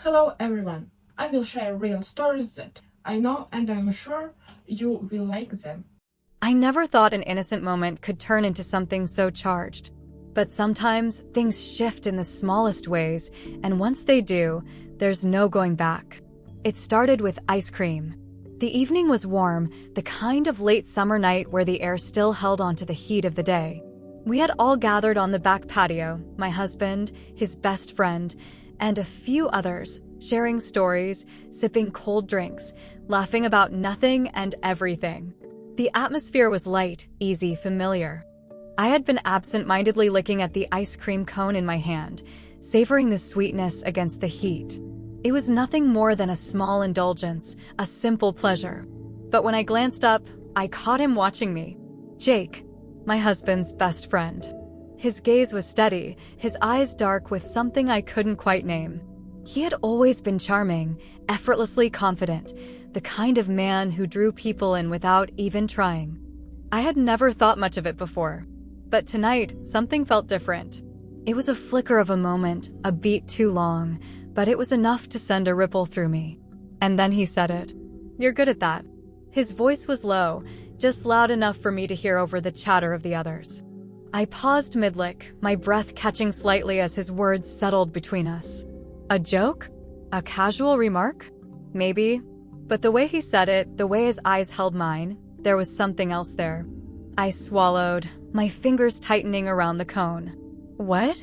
Hello everyone. I will share real stories that I know and I'm sure you will like them. I never thought an innocent moment could turn into something so charged. But sometimes things shift in the smallest ways, and once they do, there's no going back. It started with ice cream. The evening was warm, the kind of late summer night where the air still held onto the heat of the day. We had all gathered on the back patio, my husband, his best friend, and a few others, sharing stories, sipping cold drinks, laughing about nothing and everything. The atmosphere was light, easy, familiar. I had been absent-mindedly licking at the ice cream cone in my hand, savoring the sweetness against the heat. It was nothing more than a small indulgence, a simple pleasure. But when I glanced up, I caught him watching me. Jake, my husband's best friend. His gaze was steady, his eyes dark with something I couldn't quite name. He had always been charming, effortlessly confident, the kind of man who drew people in without even trying. I had never thought much of it before, but tonight something felt different. It was a flicker of a moment, a beat too long, but it was enough to send a ripple through me. And then he said it. "You're good at that." His voice was low, just loud enough for me to hear over the chatter of the others. I paused mid-lick, my breath catching slightly as his words settled between us. A joke? A casual remark? Maybe. But the way he said it, the way his eyes held mine, there was something else there. I swallowed, my fingers tightening around the cone. "What?"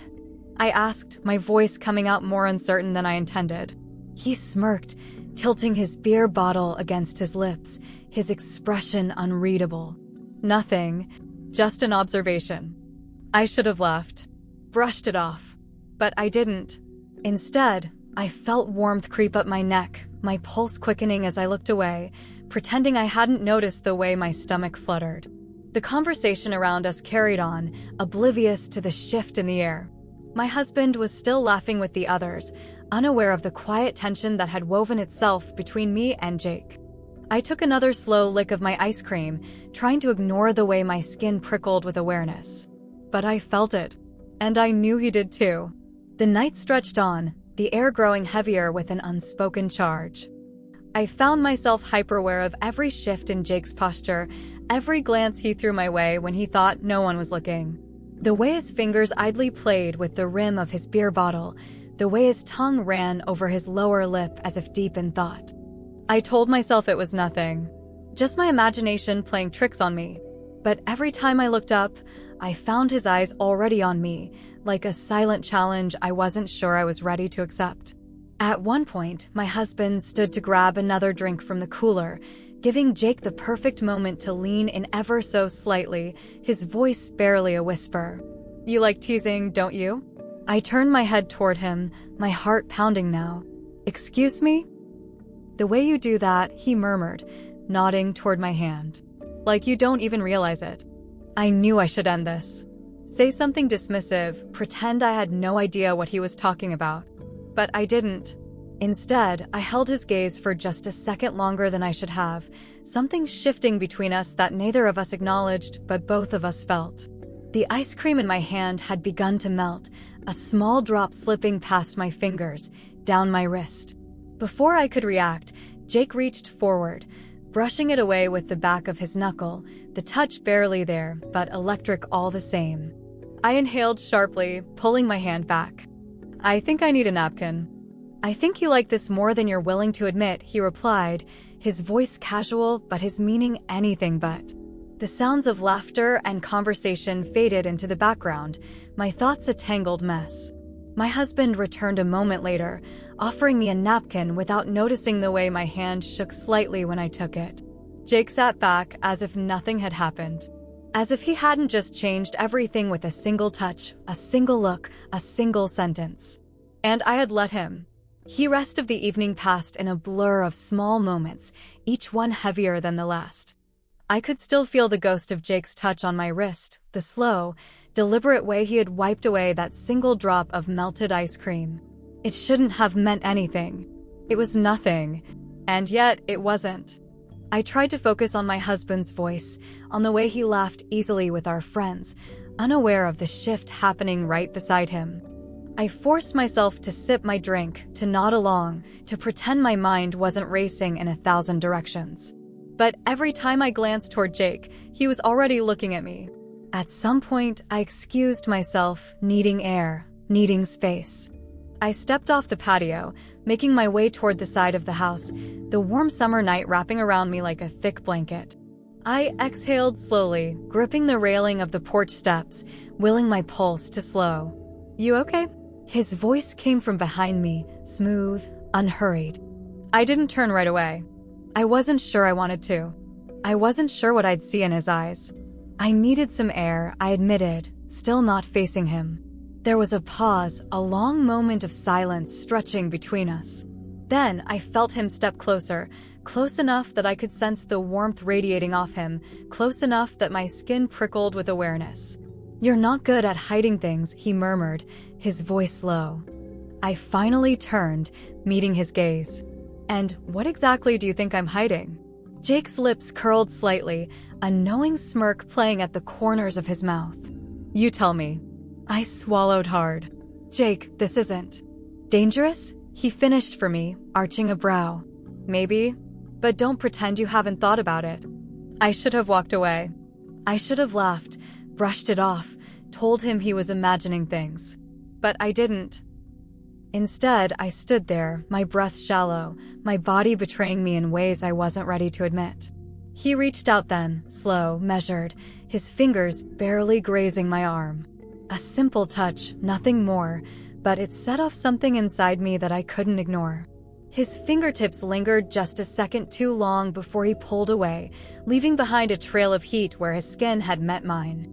I asked, my voice coming out more uncertain than I intended. He smirked, tilting his beer bottle against his lips, his expression unreadable. Nothing, just an observation. I should have laughed, brushed it off, but I didn't. Instead, I felt warmth creep up my neck, my pulse quickening as I looked away, pretending I hadn't noticed the way my stomach fluttered. The conversation around us carried on, oblivious to the shift in the air. My husband was still laughing with the others, unaware of the quiet tension that had woven itself between me and Jake. I took another slow lick of my ice cream, trying to ignore the way my skin prickled with awareness. But I felt it, and I knew he did too. The night stretched on, the air growing heavier with an unspoken charge. I found myself hyper-aware of every shift in Jake's posture, every glance he threw my way when he thought no one was looking. The way his fingers idly played with the rim of his beer bottle, the way his tongue ran over his lower lip as if deep in thought. I told myself it was nothing, just my imagination playing tricks on me. But every time I looked up, I found his eyes already on me, like a silent challenge I wasn't sure I was ready to accept. At one point, my husband stood to grab another drink from the cooler, giving Jake the perfect moment to lean in ever so slightly, his voice barely a whisper. "You like teasing, don't you?" I turned my head toward him, my heart pounding now. "Excuse me?" "The way you do that," he murmured, nodding toward my hand. "Like you don't even realize it." I knew I should end this. Say something dismissive, pretend I had no idea what he was talking about. But I didn't. Instead, I held his gaze for just a second longer than I should have, something shifting between us that neither of us acknowledged but both of us felt. The ice cream in my hand had begun to melt, a small drop slipping past my fingers, down my wrist. Before I could react, Jake reached forward, brushing it away with the back of his knuckle, the touch barely there, but electric all the same. I inhaled sharply, pulling my hand back. "I think I need a napkin." "I think you like this more than you're willing to admit," he replied, his voice casual but his meaning anything but. The sounds of laughter and conversation faded into the background, my thoughts a tangled mess. My husband returned a moment later, offering me a napkin without noticing the way my hand shook slightly when I took it. Jake sat back as if nothing had happened. As if he hadn't just changed everything with a single touch, a single look, a single sentence. And I had let him. The rest of the evening passed in a blur of small moments, each one heavier than the last. I could still feel the ghost of Jake's touch on my wrist, the slow, deliberate way he had wiped away that single drop of melted ice cream. It shouldn't have meant anything. It was nothing. And yet, it wasn't. I tried to focus on my husband's voice, on the way he laughed easily with our friends, unaware of the shift happening right beside him. I forced myself to sip my drink, to nod along, to pretend my mind wasn't racing in 1,000 directions. But every time I glanced toward Jake, he was already looking at me. At some point, I excused myself, needing air, needing space. I stepped off the patio, making my way toward the side of the house, the warm summer night wrapping around me like a thick blanket. I exhaled slowly, gripping the railing of the porch steps, willing my pulse to slow. "You okay?" His voice came from behind me, smooth, unhurried. I didn't turn right away. I wasn't sure I wanted to. I wasn't sure what I'd see in his eyes. I needed some air, I admitted, still not facing him. There was a pause, a long moment of silence stretching between us. Then I felt him step closer, close enough that I could sense the warmth radiating off him, close enough that my skin prickled with awareness. "You're not good at hiding things," he murmured, his voice low. I finally turned, meeting his gaze. "And what exactly do you think I'm hiding?" Jake's lips curled slightly, a knowing smirk playing at the corners of his mouth. "You tell me." I swallowed hard. "Jake, this isn't dangerous?" He finished for me, arching a brow. "Maybe, but don't pretend you haven't thought about it." I should have walked away. I should have laughed, brushed it off, told him he was imagining things. But I didn't. Instead, I stood there, my breath shallow, my body betraying me in ways I wasn't ready to admit. He reached out then, slow, measured, his fingers barely grazing my arm. A simple touch, nothing more, but it set off something inside me that I couldn't ignore. His fingertips lingered just a second too long before he pulled away, leaving behind a trail of heat where his skin had met mine.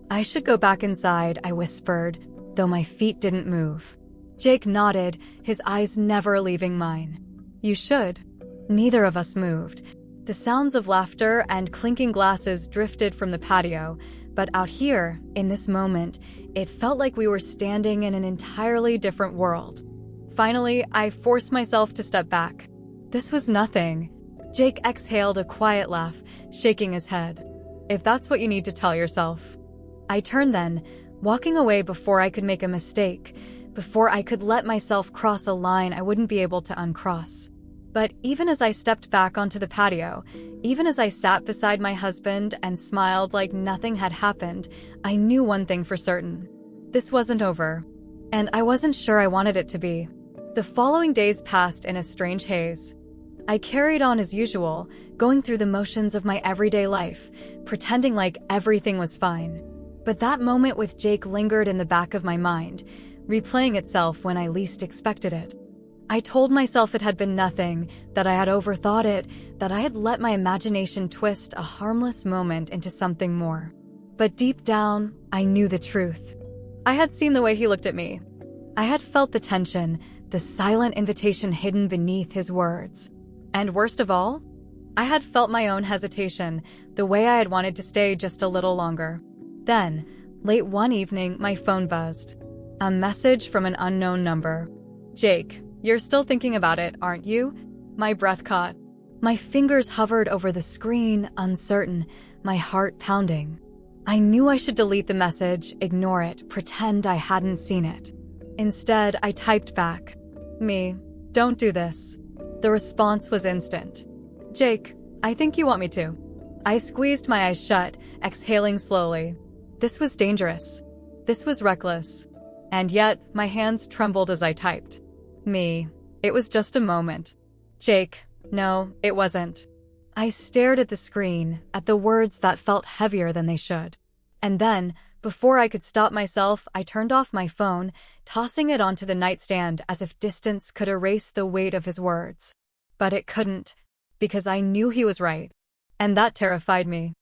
"I should go back inside," I whispered, though my feet didn't move. Jake nodded, his eyes never leaving mine. "You should." Neither of us moved. The sounds of laughter and clinking glasses drifted from the patio, but out here, in this moment, it felt like we were standing in an entirely different world. Finally, I forced myself to step back. "This was nothing." Jake exhaled a quiet laugh, shaking his head. "If that's what you need to tell yourself." I turned then, walking away before I could make a mistake, before I could let myself cross a line I wouldn't be able to uncross. But even as I stepped back onto the patio, even as I sat beside my husband and smiled like nothing had happened, I knew one thing for certain. This wasn't over. And I wasn't sure I wanted it to be. The following days passed in a strange haze. I carried on as usual, going through the motions of my everyday life, pretending like everything was fine. But that moment with Jake lingered in the back of my mind, replaying itself when I least expected it. I told myself it had been nothing, that I had overthought it, that I had let my imagination twist a harmless moment into something more. But deep down, I knew the truth. I had seen the way he looked at me. I had felt the tension, the silent invitation hidden beneath his words. And worst of all, I had felt my own hesitation, the way I had wanted to stay just a little longer. Then, late one evening, my phone buzzed. A message from an unknown number. "Jake, you're still thinking about it, aren't you?" My breath caught. My fingers hovered over the screen, uncertain, my heart pounding. I knew I should delete the message, ignore it, pretend I hadn't seen it. Instead, I typed back, "Me, don't do this." The response was instant. "Jake, I think you want me to." I squeezed my eyes shut, exhaling slowly. This was dangerous. This was reckless. And yet, my hands trembled as I typed. "Me, it was just a moment." "Jake, no, it wasn't." I stared at the screen, at the words that felt heavier than they should. And then, before I could stop myself, I turned off my phone, tossing it onto the nightstand as if distance could erase the weight of his words. But it couldn't, because I knew he was right. And that terrified me.